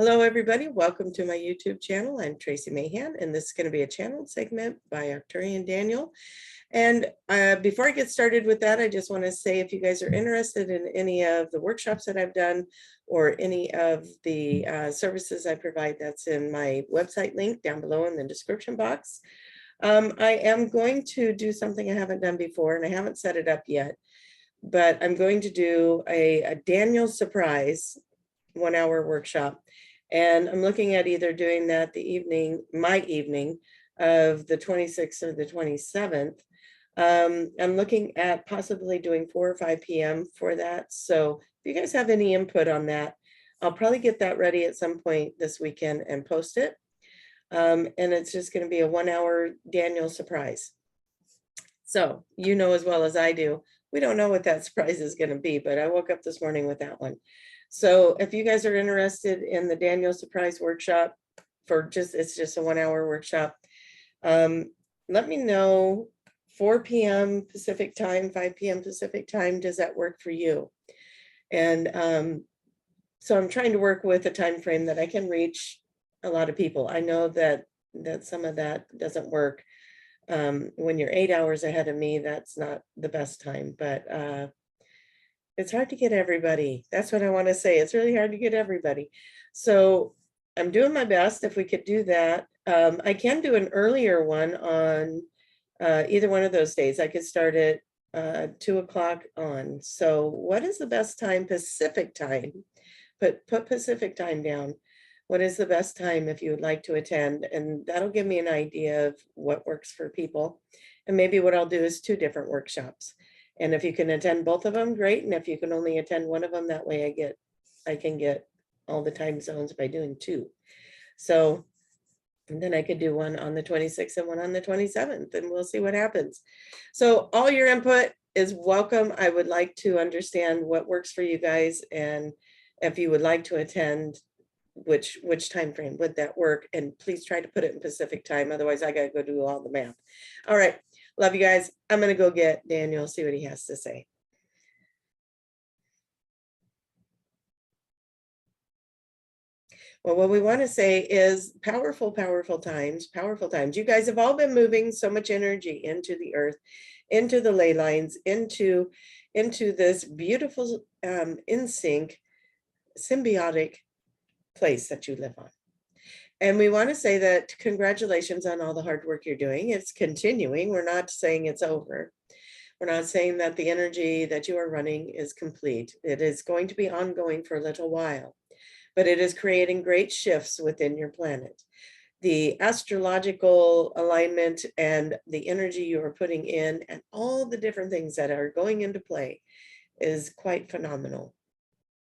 Hello, everybody. Welcome to my YouTube channel. I'm Tracie Mahan, and this is going to be a channeled segment by Arcturian Daniel. And before I get started with that, I just want to say if you guys are interested in any of the workshops that I've done or any of the services I provide, that's in my website link down below in the description box. I am going to do something I haven't done before, and I haven't set it up yet, but I'm going to do a Daniel surprise 1-hour workshop. And I'm looking at either doing that my evening of the 26th or the 27th. I'm looking at possibly doing 4 or 5 p.m. for that. So if you guys have any input on that, I'll probably get that ready at some point this weekend and post it. And it's just going to be a 1-hour Daniel surprise. So you know as well as I do, we don't know what that surprise is going to be, but I woke up this morning with that one. So if you guys are interested in the Daniel Surprise Workshop it's just a 1-hour workshop, let me know. 4 p.m. Pacific time, 5 p.m. Pacific time, does that work for you? And so I'm trying to work with a time frame that I can reach a lot of people. I know that some of that doesn't work. When you're 8 hours ahead of me, that's not the best time, but it's hard to get everybody. That's what I want to say. It's really hard to get everybody. So I'm doing my best if we could do that. I can do an earlier one on either one of those days. I could start at 2 o'clock on. So what is the best time? Pacific time. Put Pacific time down. What is the best time if you would like to attend? And that'll give me an idea of what works for people. And maybe what I'll do is 2 different workshops. And if you can attend both of them, great. And if you can only attend one of them, that way I can get all the time zones by doing 2. So, and then I could do one on the 26th and one on the 27th, and we'll see what happens. So all your input is welcome. I would like to understand what works for you guys, and if you would like to attend, which time frame would that work? And please try to put it in Pacific time. Otherwise, I got to go do all the math. All right. Love you guys. I'm going to go get Daniel, see what he has to say. Well, what we want to say is powerful, powerful times, powerful times. You guys have all been moving so much energy into the earth, into the ley lines, into this beautiful, in sync, symbiotic place that you live on. And we want to say that congratulations on all the hard work you're doing. It's continuing. We're not saying it's over. We're not saying that the energy that you are running is complete. It is going to be ongoing for a little while, but it is creating great shifts within your planet. The astrological alignment and the energy you are putting in and all the different things that are going into play is quite phenomenal.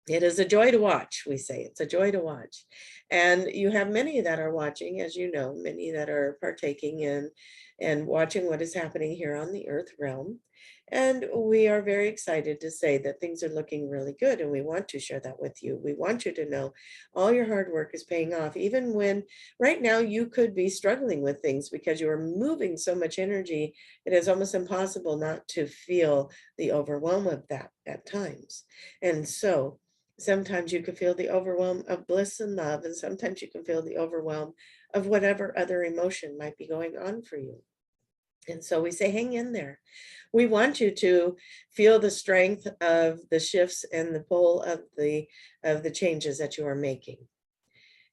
It is a joy to watch, we say. It's a joy to watch. And you have many that are watching, as you know, many that are partaking in and watching what is happening here on the earth realm. And we are very excited to say that things are looking really good, and we want to share that with you. We want you to know all your hard work is paying off, even when right now you could be struggling with things because you are moving so much energy. It is almost impossible not to feel the overwhelm of that at times. And so sometimes you can feel the overwhelm of bliss and love, and sometimes you can feel the overwhelm of whatever other emotion might be going on for you. And so we say, hang in there. We want you to feel the strength of the shifts and the pull of the changes that you are making.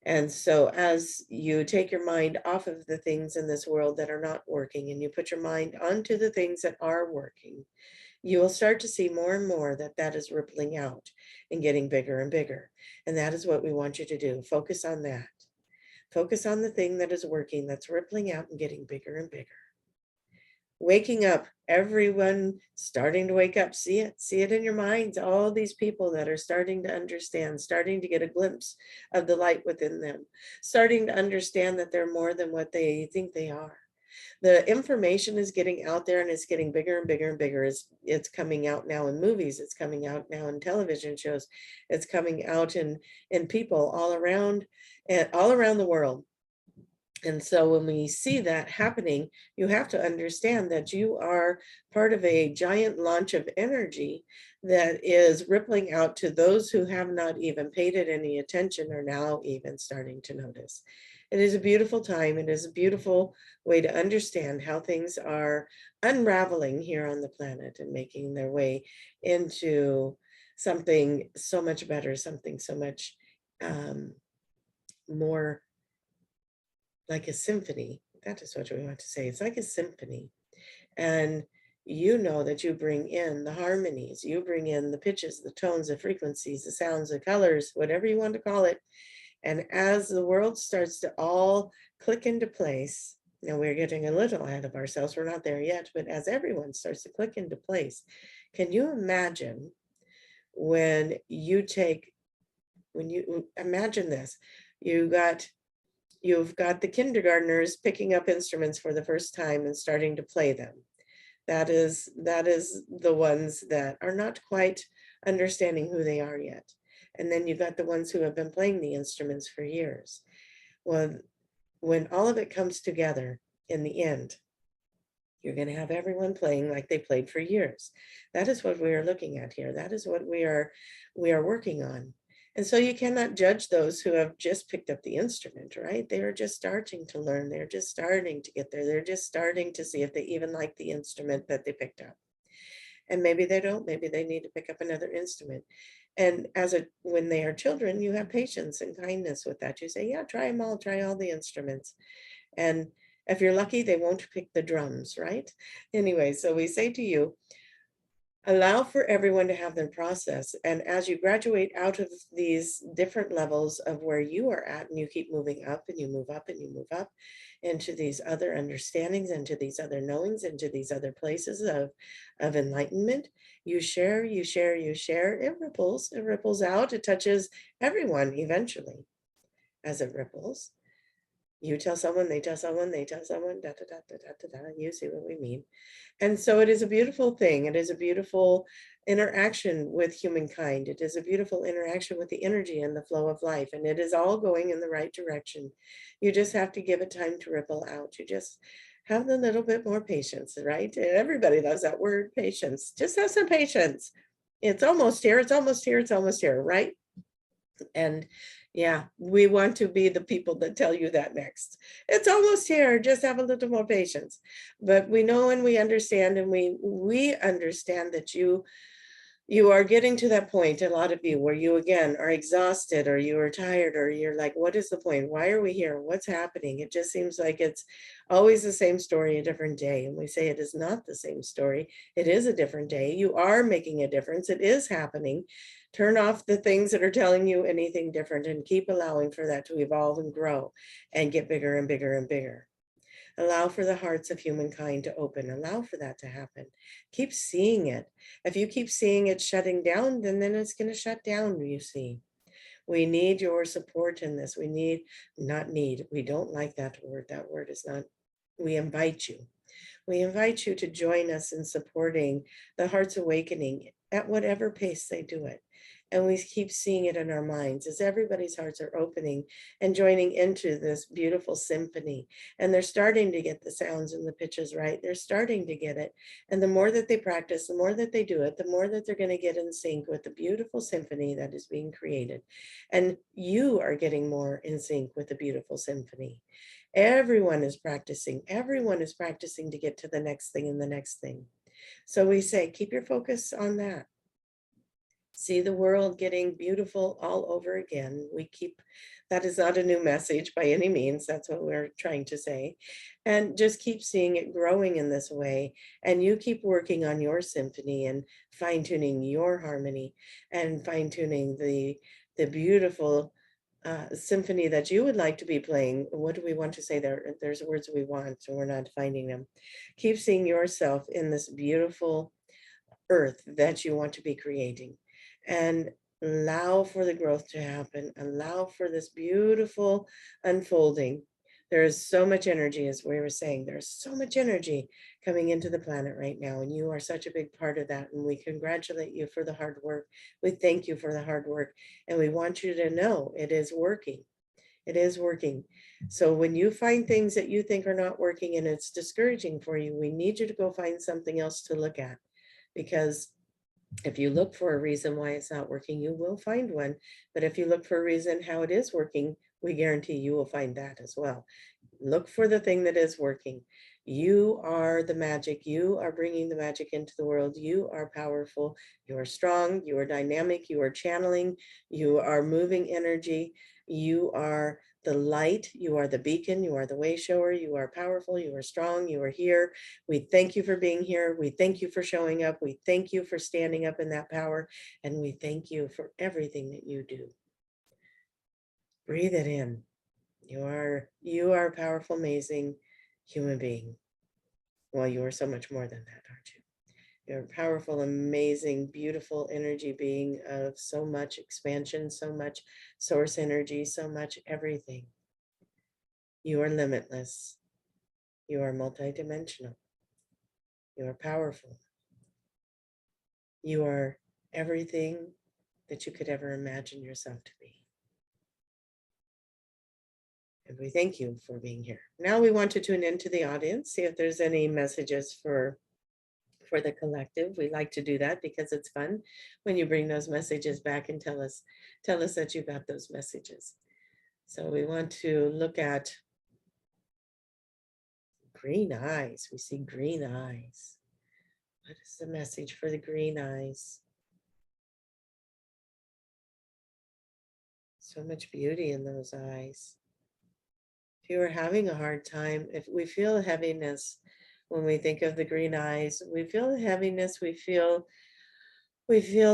And so as you take your mind off of the things in this world that are not working, and you put your mind onto the things that are working, you will start to see more and more that is rippling out and getting bigger and bigger. And that is what we want you to do. Focus on that. Focus on the thing that is working, that's rippling out and getting bigger and bigger. Waking up, everyone starting to wake up. See it in your minds. All these people that are starting to understand, starting to get a glimpse of the light within them, starting to understand that they're more than what they think they are. The information is getting out there, and it's getting bigger and bigger and bigger. It's coming out now in movies. It's coming out now in television shows. It's coming out in people all around the world. And so when we see that happening, you have to understand that you are part of a giant launch of energy that is rippling out to those who have not even paid it any attention are now even starting to notice. It is a beautiful time. It is a beautiful way to understand how things are unraveling here on the planet and making their way into something so much better, something so much more like a symphony. That is what we want to say. It's like a symphony. And you know that you bring in the harmonies, you bring in the pitches, the tones, the frequencies, the sounds, the colors, whatever you want to call it. And as the world starts to all click into place, now we're getting a little ahead of ourselves, we're not there yet, but as everyone starts to click into place, can you imagine when you imagine this, you've got the kindergartners picking up instruments for the first time and starting to play them. That is the ones that are not quite understanding who they are yet. And then you've got the ones who have been playing the instruments for years. Well, when all of it comes together in the end, you're going to have everyone playing like they played for years. That is what we are looking at here. That is what we are working on. And so you cannot judge those who have just picked up the instrument, right? They are just starting to learn. They're just starting to get there. They're just starting to see if they even like the instrument that they picked up. And maybe they don't. Maybe they need to pick up another instrument. And when they are children, you have patience and kindness with that. You say, yeah, try them all, try all the instruments. And if you're lucky, they won't pick the drums, right? Anyway, so we say to you, allow for everyone to have their process. And as you graduate out of these different levels of where you are at, and you keep moving up and you move up and you move up into these other understandings, into these other knowings, into these other places of enlightenment, you share, you share, you share, it ripples out, it touches everyone eventually as it ripples. You tell someone, they tell someone, they tell someone, da, da, da, da, da, da, da, you see what we mean. And so it is a beautiful thing. It is a beautiful interaction with humankind. It is a beautiful interaction with the energy and the flow of life. And it is all going in the right direction. You just have to give it time to ripple out. You just have a little bit more patience, right? Everybody loves that word, patience. Just have some patience. It's almost here. It's almost here. It's almost here, right? And yeah, we want to be the people that tell you that next. It's almost here, just have a little more patience. But we know and we understand, and we understand that you are getting to that point, a lot of you, where you again are exhausted, or you are tired, or you're like, what is the point? Why are we here? What's happening? It just seems like it's always the same story, a different day. And we say it is not the same story. It is a different day. You are making a difference. It is happening. Turn off the things that are telling you anything different and keep allowing for that to evolve and grow and get bigger and bigger and bigger. Allow for the hearts of humankind to open. Allow for that to happen. Keep seeing it. If you keep seeing it shutting down, then it's going to shut down, you see. We need your support in this. We don't like that word. That word is not, we invite you. We invite you to join us in supporting the Heart's Awakening at whatever pace they do it. And we keep seeing it in our minds as everybody's hearts are opening and joining into this beautiful symphony. And they're starting to get the sounds and the pitches right. They're starting to get it. And the more that they practice, the more that they do it, the more that they're going to get in sync with the beautiful symphony that is being created. And you are getting more in sync with the beautiful symphony. Everyone is practicing. Everyone is practicing to get to the next thing and the next thing. So we say, keep your focus on that. See the world getting beautiful all over again. That is not a new message by any means. That's what we're trying to say. And just keep seeing it growing in this way. And you keep working on your symphony and fine-tuning your harmony and fine-tuning the beautiful symphony that you would like to be playing. What do we want to say there? There's words we want, so we're not finding them. Keep seeing yourself in this beautiful earth that you want to be creating, and allow for the growth to happen. Allow for this beautiful unfolding. There is so much energy, as we were saying, there's so much energy coming into the planet right now, and you are such a big part of that. And we congratulate you for the hard work. We thank you for the hard work, and we want you to know it is working. It is working. So when you find things that you think are not working and it's discouraging for you, we need you to go find something else to look at. Because if you look for a reason why it's not working, you will find one. But if you look for a reason how it is working, we guarantee you will find that as well. Look for the thing that is working. You are the magic. You are bringing the magic into the world. You are powerful. You are strong. You are dynamic. You are channeling. You are moving energy. You are the light. You are the beacon. You are the way shower. You are powerful. You are strong. You are here. We thank you for being here. We thank you for showing up. We thank you for standing up in that power. And we thank you for everything that you do. Breathe it in. You are a powerful, amazing human being. Well, you are so much more than that, aren't you? You're a powerful, amazing, beautiful energy being of so much expansion, so much source energy, so much everything. You are limitless. You are multidimensional. You are powerful. You are everything that you could ever imagine yourself to be. And we thank you for being here. Now we want to tune into the audience, see if there's any messages for the collective. We like to do that because it's fun when you bring those messages back and tell us that you got those messages. So we want to look at green eyes. We see green eyes. What is the message for the green eyes? So much beauty in those eyes. If you are having a hard time, if we feel heaviness when we think of the green eyes, we feel heaviness, we feel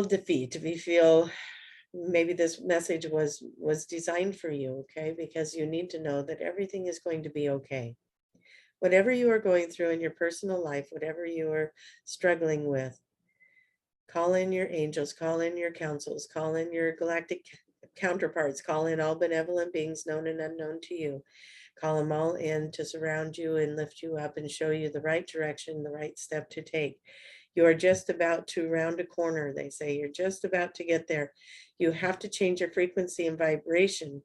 defeat, we feel maybe this message was designed for you, okay? Because you need to know that everything is going to be okay. Whatever you are going through in your personal life, whatever you are struggling with, call in your angels, call in your councils, call in your galactic counterparts, call in all benevolent beings known and unknown to you. Call them all in to surround you and lift you up and show you the right direction, the right step to take. You are just about to round a corner, they say. You're just about to get there. You have to change your frequency and vibration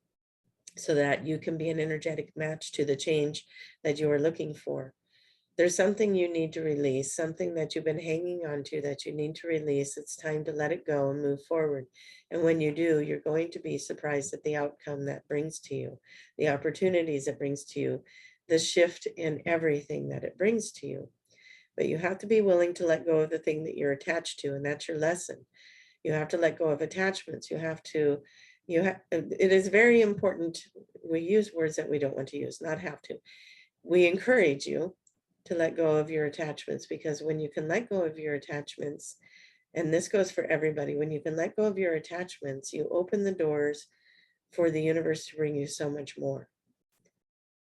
so that you can be an energetic match to the change that you are looking for. There's something you need to release, something that you've been hanging on to that you need to release. It's time to let it go and move forward. And when you do, you're going to be surprised at the outcome that brings to you, the opportunities it brings to you, the shift in everything that it brings to you. But you have to be willing to let go of the thing that you're attached to, and that's your lesson. You have to let go of attachments. It is very important. We use words that we don't want to use, not have to. We encourage you to let go of your attachments, because when you can let go of your attachments, and this goes for everybody, when you can let go of your attachments, you open the doors for the universe to bring you so much more.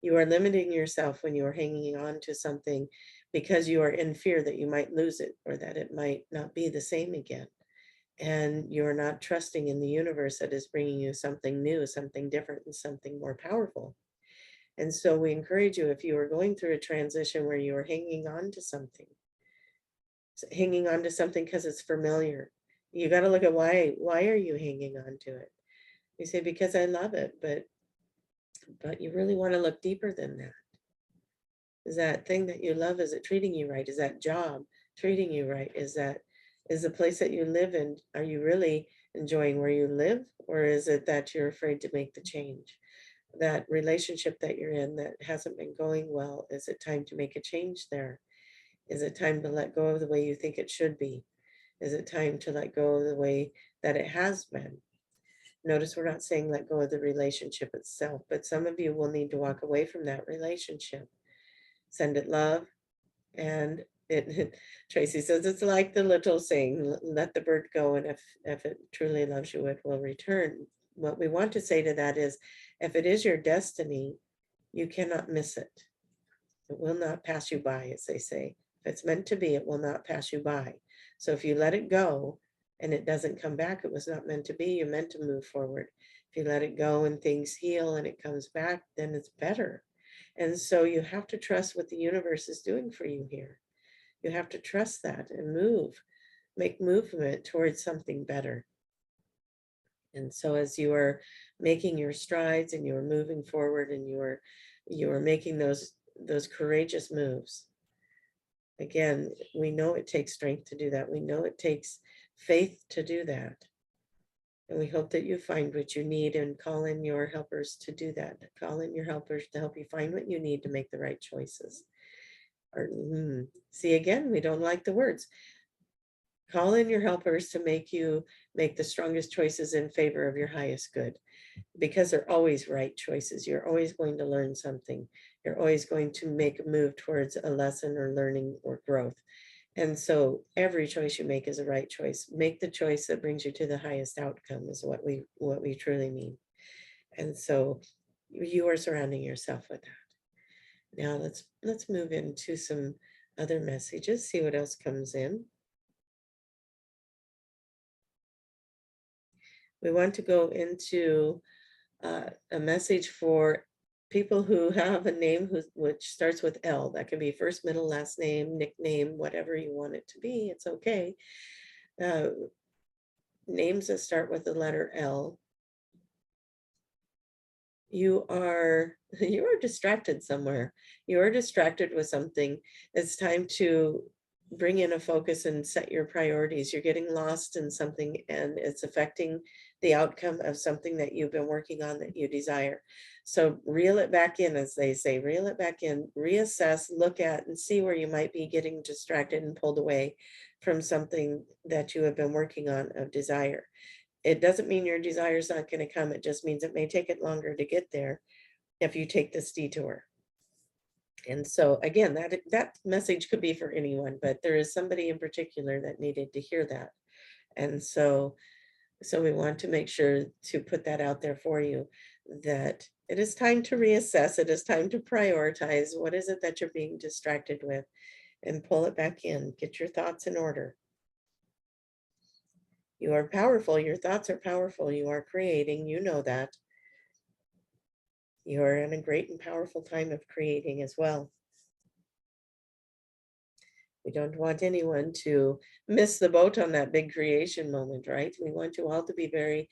You are limiting yourself when you are hanging on to something because you are in fear that you might lose it or that it might not be the same again. And you're not trusting in the universe that is bringing you something new, something different, and something more powerful. And so we encourage you, if you are going through a transition where you are hanging on to something because it's familiar, you got to look at why are you hanging on to it? You say, because I love it, but you really want to look deeper than that. Is that thing that you love, is it treating you right? Is that job treating you right? Is the place that you live in, are you really enjoying where you live? Or is it that you're afraid to make the change? That relationship that you're in that hasn't been going well, is it time to make a change there? Is it time to let go of the way you think it should be? Is it time to let go of the way that it has been? Notice we're not saying let go of the relationship itself, but some of you will need to walk away from that relationship. Send it love. And Tracie says, it's like the little saying, let the bird go, and if it truly loves you, it will return. What we want to say to that is, if it is your destiny, you cannot miss it. It will not pass you by, as they say. If it's meant to be, it will not pass you by. So if you let it go and it doesn't come back, it was not meant to be, you're meant to move forward. If you let it go and things heal and it comes back, then it's better. And so you have to trust what the universe is doing for you here. You have to trust that and make movement towards something better. And so as you are making your strides and you are moving forward and you are making those courageous moves, again, we know it takes strength to do that. We know it takes faith to do that. And we hope that you find what you need and call in your helpers to do that. Call in your helpers to help you find what you need to make the right choices. Or, see, again, we don't like the words. Call in your helpers to make you make the strongest choices in favor of your highest good, because they're always right choices. You're always going to learn something. You're always going to make a move towards a lesson or learning or growth. And so every choice you make is a right choice. Make the choice that brings you to the highest outcome is what we truly mean. And so you are surrounding yourself with that. Now let's move into some other messages, see what else comes in. We want to go into a message for people who have a name which starts with L. That can be first, middle, last name, nickname, whatever you want it to be. It's okay. Names that start with the letter L. You are distracted somewhere. You are distracted with something. It's time to bring in a focus and set your priorities. You're getting lost in something and it's affecting the outcome of something that you've been working on that you desire. So reel it back in, as they say, reel it back in, reassess, look at, and see where you might be getting distracted and pulled away from something that you have been working on of desire. It doesn't mean your desire is not going to come. It just means it may take it longer to get there if you take this detour. And so again, that message could be for anyone, but there is somebody in particular that needed to hear that. And so we want to make sure to put that out there for you, that it is time to reassess. It is time to prioritize. What is it that you're being distracted with? And pull it back in. Get your thoughts in order. You are powerful. Your thoughts are powerful. You are creating. You know that. You are in a great and powerful time of creating as well. We don't want anyone to miss the boat on that big creation moment, right? We want you all to be very,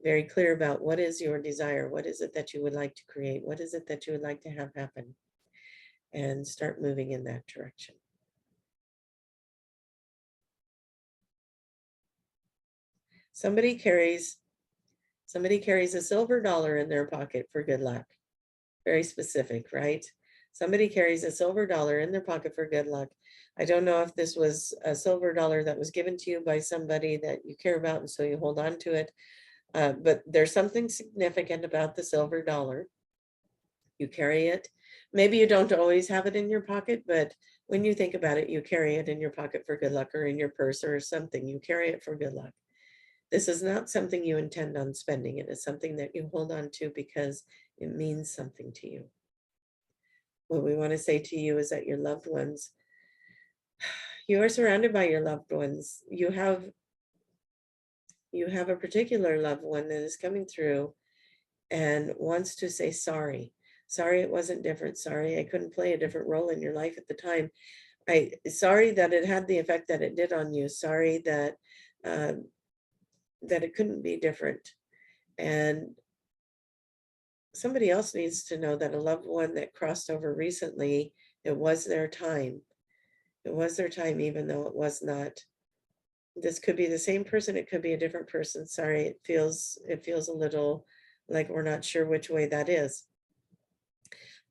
very clear about what is your desire. What is it that you would like to create? What is it that you would like to have happen? And start moving in that direction. Somebody carries a silver dollar in their pocket for good luck. Very specific, right? Somebody carries a silver dollar in their pocket for good luck. I don't know if this was a silver dollar that was given to you by somebody that you care about, and so you hold on to it. But there's something significant about the silver dollar. You carry it. Maybe you don't always have it in your pocket, but when you think about it, you carry it in your pocket for good luck, or in your purse or something. You carry it for good luck. This is not something you intend on spending. It is something that you hold on to because it means something to you. What we want to say to you is that your loved ones, you are surrounded by your loved ones. You have a particular loved one that is coming through and wants to say sorry. Sorry it wasn't different. Sorry I couldn't play a different role in your life at the time. Sorry that it had the effect that it did on you. Sorry that it couldn't be different. And somebody else needs to know that a loved one that crossed over recently, it was their time. It was their time, even though it was not. This could be the same person. It could be a different person. Sorry, it feels a little like we're not sure which way that is.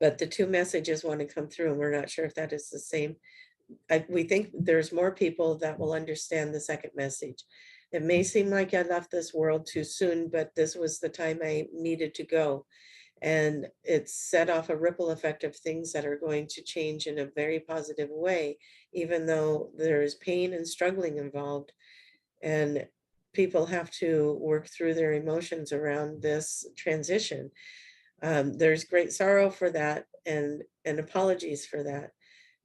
But the two messages want to come through, and we're not sure if that is the same. We think there's more people that will understand the second message. It may seem like I left this world too soon, but this was the time I needed to go. And it's set off a ripple effect of things that are going to change in a very positive way, even though there's pain and struggling involved. And people have to work through their emotions around this transition. There's great sorrow for that and apologies for that.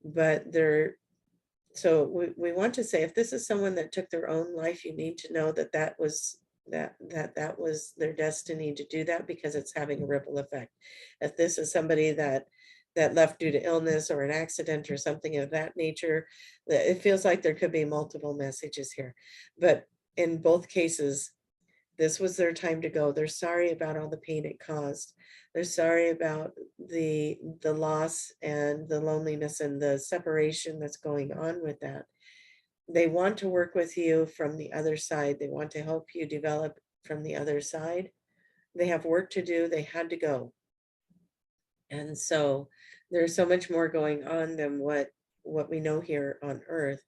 But so we want to say, if this is someone that took their own life, you need to know that was their destiny to do that, because it's having a ripple effect. If this is somebody that left due to illness or an accident or something of that nature, it feels like there could be multiple messages here. But in both cases, This was their time to go. They're sorry about all the pain it caused. They're sorry about the loss and the loneliness and the separation that's going on with that. They want to work with you from the other side. They want to help you develop from the other side. They have work to do. They had to go. And so there's so much more going on than what we know here on Earth.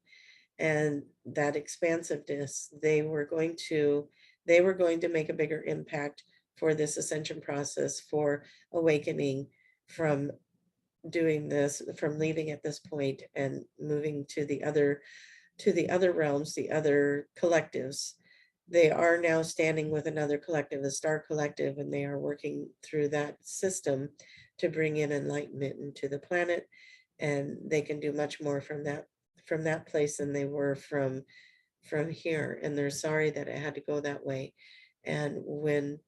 And that expansiveness, they were going to make a bigger impact for this ascension process, for awakening from doing this, from leaving at this point and moving to the other realms, the other collectives. They are now standing with another collective, the Star Collective, and they are working through that system to bring in enlightenment into the planet. And they can do much more from that place than they were from here. And they're sorry that it had to go that way. And when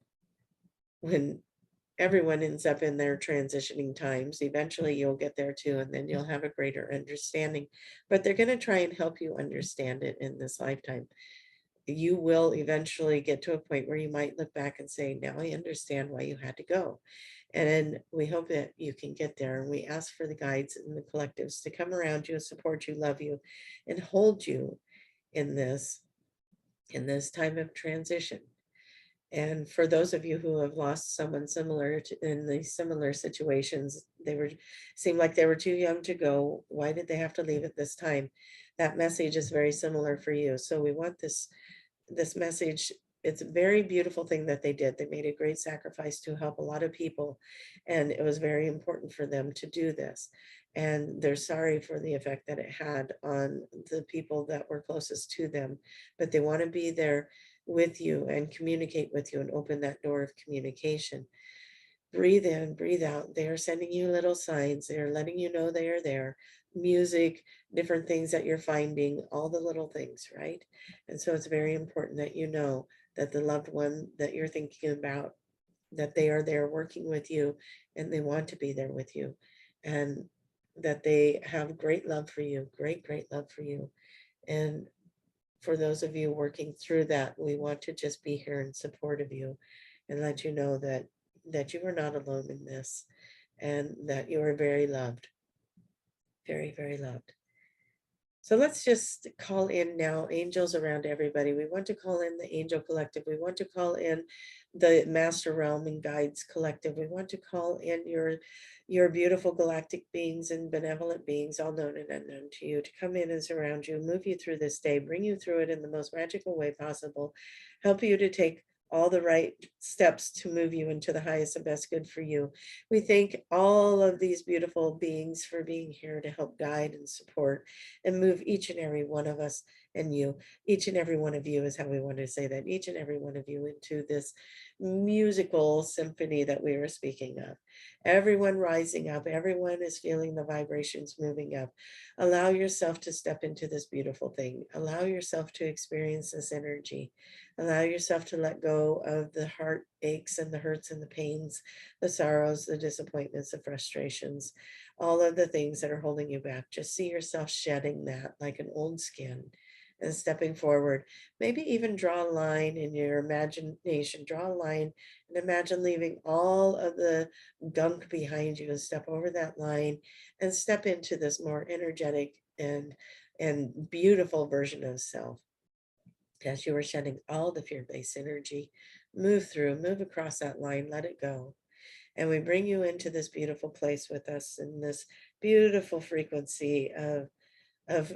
everyone ends up in their transitioning times, eventually you'll get there too, and then you'll have a greater understanding. But they're going to try and help you understand it in this lifetime. You will eventually get to a point where you might look back and say, now I understand why you had to go. And we hope that you can get there. And we ask for the guides and the collectives to come around you, support you, love you, and hold you in this time of transition. And for those of you who have lost someone similar in these similar situations, seemed like they were too young to go. Why did they have to leave at this time? That message is very similar for you. So we want this message. It's a very beautiful thing that they did. They made a great sacrifice to help a lot of people. And it was very important for them to do this. And they're sorry for the effect that it had on the people that were closest to them, but they want to be there with you and communicate with you and open that door of communication. Breathe in, breathe out. They are sending you little signs. They are letting you know they are there. Music, different things that you're finding, all the little things, right? And so it's very important that you know that the loved one that you're thinking about, that they are there working with you and they want to be there with you, and that they have great love for you, great love for you. And for those of you working through that, we want to just be here in support of you and let you know that you are not alone in this, and that you are very loved, very, very loved. So let's just call in now angels around everybody. We want to call in the angel collective. We want to call in the master realm and guides collective. We want to call in your beautiful galactic beings and benevolent beings, all known and unknown to you, to come in and surround you, move you through this day, bring you through it in the most magical way possible, help you to take all the right steps to move you into the highest and best good for you. We thank all of these beautiful beings for being here to help guide and support and move each and every one of us, and you, each and every one of you is how we want to say that, each and every one of you into this musical symphony that we were speaking of. Everyone rising up, everyone is feeling the vibrations moving up. Allow yourself to step into this beautiful thing. Allow yourself to experience this energy. Allow yourself to let go of the heartaches and the hurts and the pains, the sorrows, the disappointments, the frustrations, all of the things that are holding you back. Just see yourself shedding that like an old skin and stepping forward. Maybe even draw a line in your imagination, draw a line and imagine leaving all of the gunk behind you, and step over that line and step into this more energetic and beautiful version of self. As you are shedding all the fear-based energy, move through, move across that line, let it go. And we bring you into this beautiful place with us in this beautiful frequency of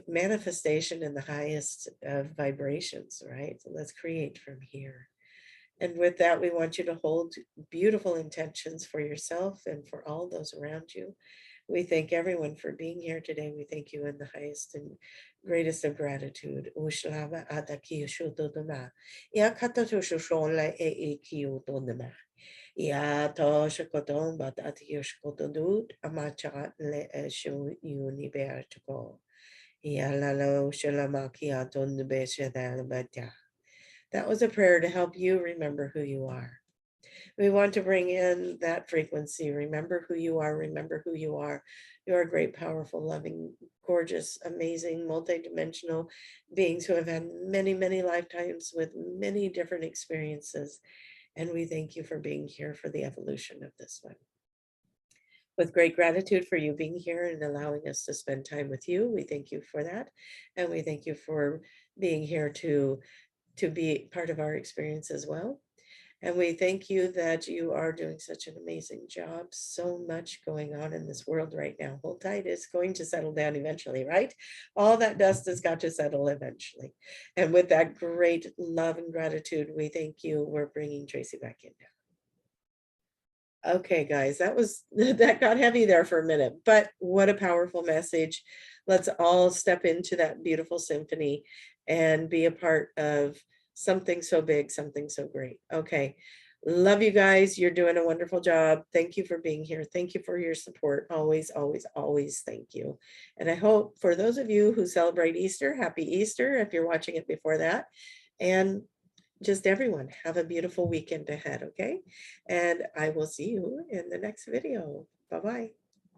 manifestation in the highest of vibrations, right? So let's create from here. And with that, we want you to hold beautiful intentions for yourself and for all those around you. We thank everyone for being here today. We thank you in the highest and greatest of gratitude. Ushlava adaki shudodama. Yakatato shoshonla e kiudonama. Ya to shakoton but at yoshkotodud amacha le eshu unibertiko. Ya lalo shalamaki aton the besha. That was a prayer to help you remember who you are. We want to bring in that frequency. Remember who you are. Remember who you are. You are great, powerful, loving, gorgeous, amazing, multidimensional beings who have had many, many lifetimes with many different experiences. And we thank you for being here for the evolution of this one. With great gratitude for you being here and allowing us to spend time with you. We thank you for that. And we thank you for being here to be part of our experience as well. And we thank you that you are doing such an amazing job. So much going on in this world right now. Hold tight, it's going to settle down eventually, right? All that dust has got to settle eventually. And with that great love and gratitude, we thank you. We're bringing Tracie back in now. Okay, guys, that got heavy there for a minute, but what a powerful message. Let's all step into that beautiful symphony and be a part of something so big, something so great. Okay. Love you guys. You're doing a wonderful job. Thank you for being here. Thank you for your support. Always, always, always thank you. And I hope for those of you who celebrate Easter, happy Easter if you're watching it before that. And just everyone, have a beautiful weekend ahead, okay? And I will see you in the next video. Bye-bye.